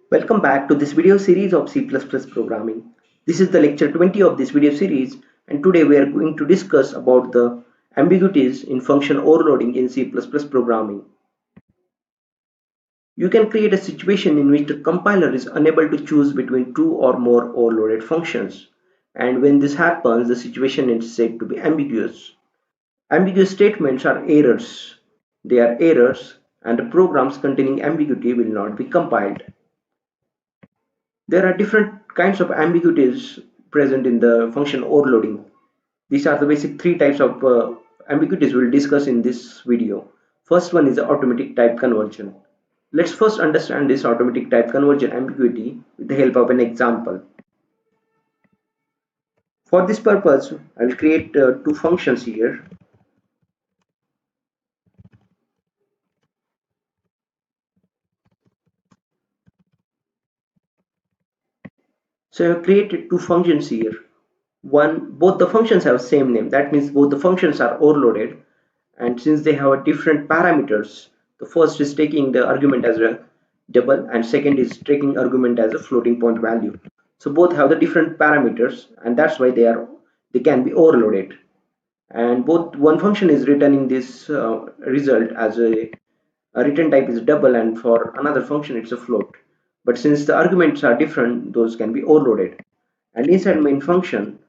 Welcome back to this video series of C++ programming. This is the lecture 20 of this video series, and today we are going to discuss about the ambiguities in function overloading in C++ programming. You can create a situation in which the compiler is unable to choose between two or more overloaded functions, and when this happens, the situation is said to be ambiguous. Ambiguous statements are errors. They are errors, and the programs containing ambiguity will not be compiled. There are different kinds of ambiguities present in the function overloading. These are the basic three types of ambiguities we'll discuss in this video. First one is the automatic type conversion. Let's first understand this automatic type conversion ambiguity with the help of an example. For this purpose, I will create two functions here. So I have created two functions here. Both the functions have same name. That means both the functions are overloaded, and since they have a different parameters, the first is taking the argument as a double and second is taking argument as a floating point value. So both have the different parameters, and that's why they can be overloaded. And both one function is returning this result as a return type is double, and for another function it's a float. But since the arguments are different, those can be overloaded. And inside main function,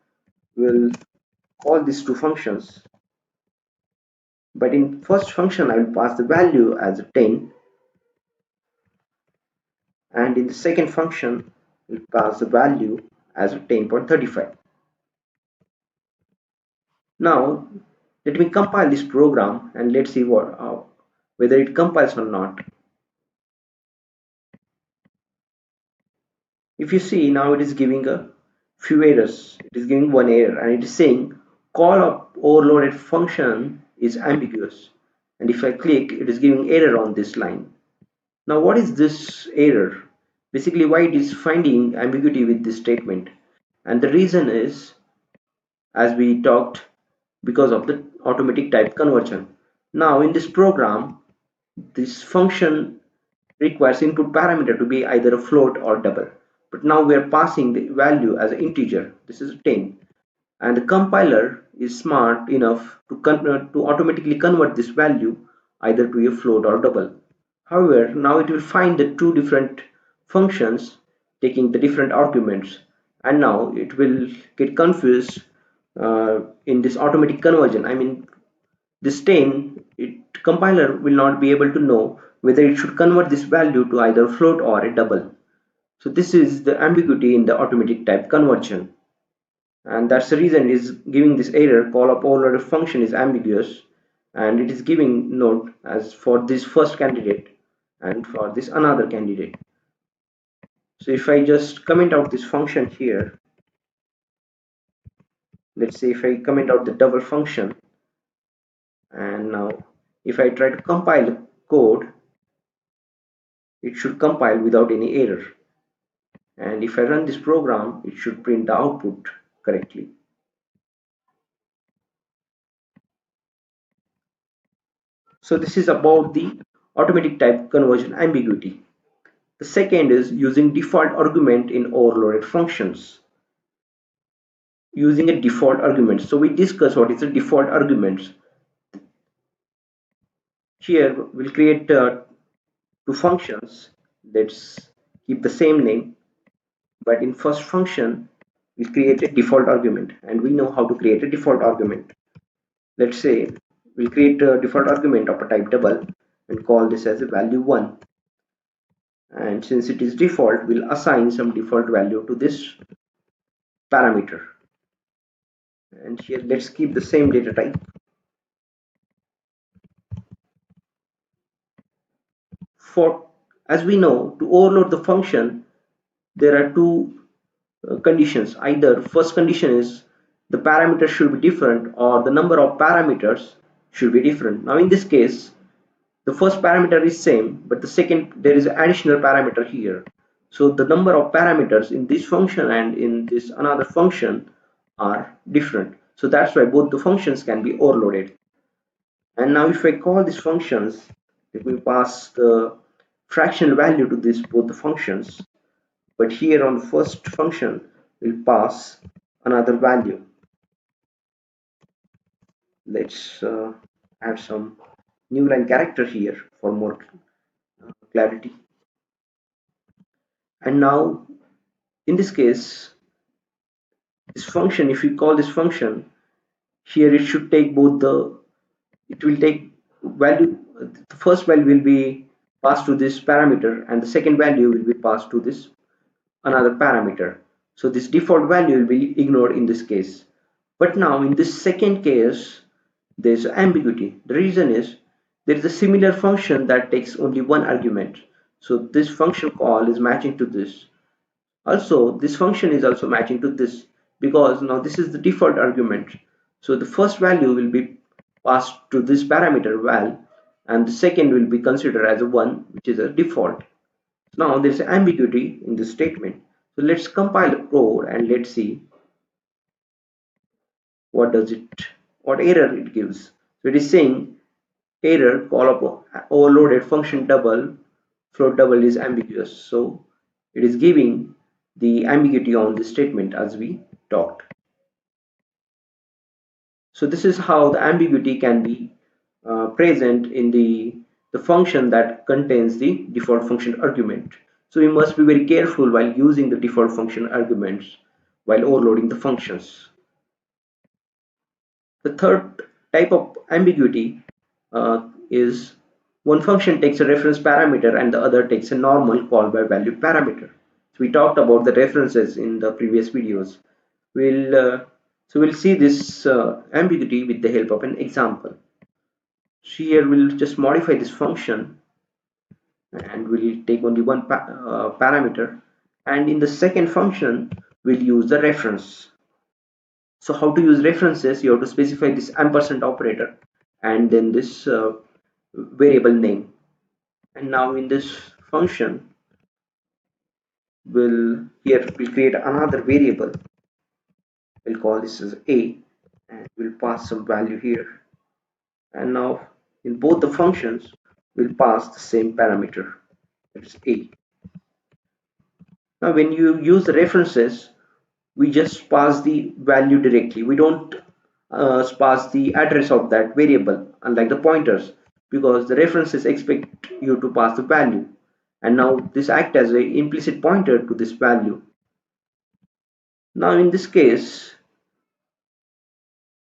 we'll call these two functions. But in first function, I will pass the value as 10, and in the second function, we'll pass the value as 10.35. Now, let me compile this program and let's see whether it compiles or not. If you see, now it is giving a few errors. It is giving one error, and it is saying call of overloaded function is ambiguous. And if I click, it is giving error on this line. Now what is this error? Basically, why it is finding ambiguity with this statement? And the reason is, as we talked, because of the automatic type conversion. Now in this program, this function requires input parameter to be either a float or double. But now we are passing the value as an integer. This is 10. And the compiler is smart enough to automatically convert this value either to a float or double. However, now it will find the two different functions taking the different arguments, and now it will get confused in this automatic conversion. I mean, this 10, compiler will not be able to know whether it should convert this value to either float or a double. So this is the ambiguity in the automatic type conversion, and that's the reason it is giving this error. Call of overloaded function is ambiguous, and it is giving note as for this first candidate and for this another candidate. So if I just comment out this function here, let's say if I comment out the double function, and now if I try to compile the code, it should compile without any error. And if I run this program, it should print the output correctly. So this is about the automatic type conversion ambiguity. The second is using default argument in overloaded functions. Using a default argument. So we discuss what is the default arguments. Here we'll create two functions. Let's keep the same name, but in first function we'll create a default argument, and we know how to create a default argument. Let's say we'll create a default argument of a type double and call this as a value 1, and since it is default, we'll assign some default value to this parameter. And here let's keep the same data type. For, as we know, to overload the function, there are two conditions. Either first condition is the parameters should be different, or the number of parameters should be different. Now in this case, the first parameter is same, but the second, there is an additional parameter here. So the number of parameters in this function and in this another function are different. So that's why both the functions can be overloaded. And now if I call these functions, let me pass the fractional value to this both the functions, but here on the first function we'll pass another value. Let's add some new line character here for more clarity. And now in this case, this function, if we call this function, here it should take both the, it will take value, the first value will be passed to this parameter and the second value will be passed to this another parameter. So this default value will be ignored in this case. But now in this second case, there's ambiguity. The reason is there is a similar function that takes only one argument. So this function call is matching to this. Also, this function is also matching to this because now this is the default argument. So the first value will be passed to this parameter val and the second will be considered as a 1, which is a default. Now there's ambiguity in this statement. So let's compile the code and let's see what does it, what error it gives. So it is saying error call up overloaded function double float double is ambiguous. So it is giving the ambiguity on this statement as we talked. So this is how the ambiguity can be present in the function that contains the default function argument. So we must be very careful while using the default function arguments while overloading the functions. The third type of ambiguity is one function takes a reference parameter and the other takes a normal call by value parameter. So we talked about the references in the previous videos. We'll see this ambiguity with the help of an example. So here we'll just modify this function and we'll take only one parameter, and in the second function we'll use the reference. So how to use references? You have to specify this ampersand operator and then this variable name. And now in this function we'll create another variable. We'll call this as a and we'll pass some value here. And now in both the functions we'll pass the same parameter, that is a. Now when you use the references, we just pass the value directly. We don't pass the address of that variable, unlike the pointers, because the references expect you to pass the value, and now this acts as an implicit pointer to this value. Now in this case,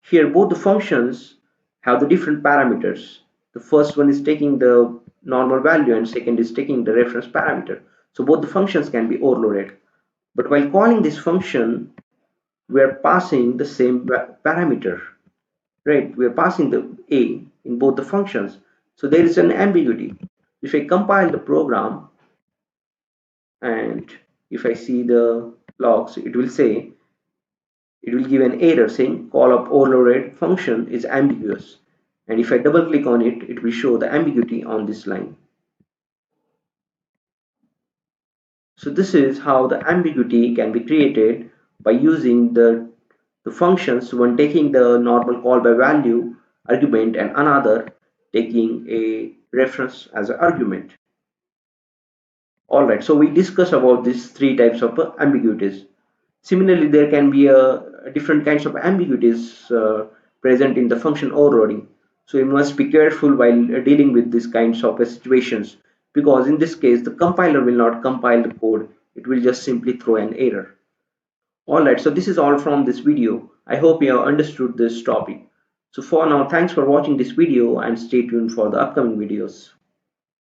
here both the functions have the different parameters. The first one is taking the normal value and second is taking the reference parameter. So both the functions can be overloaded. But while calling this function, we are passing the same parameter, right? We are passing the a in both the functions. So there is an ambiguity. If I compile the program and if I see the logs, it will give an error saying call up overloaded function is ambiguous. And if I double click on it, it will show the ambiguity on this line. So this is how the ambiguity can be created by using the functions, one taking the normal call by value argument and another taking a reference as an argument. Alright, so we discussed about these three types of ambiguities. Similarly, there can be different kinds of ambiguities present in the function overloading. So you must be careful while dealing with these kinds of situations, because in this case the compiler will not compile the code, it will just simply throw an error. Alright, so this is all from this video. I hope you have understood this topic. So for now, thanks for watching this video and stay tuned for the upcoming videos.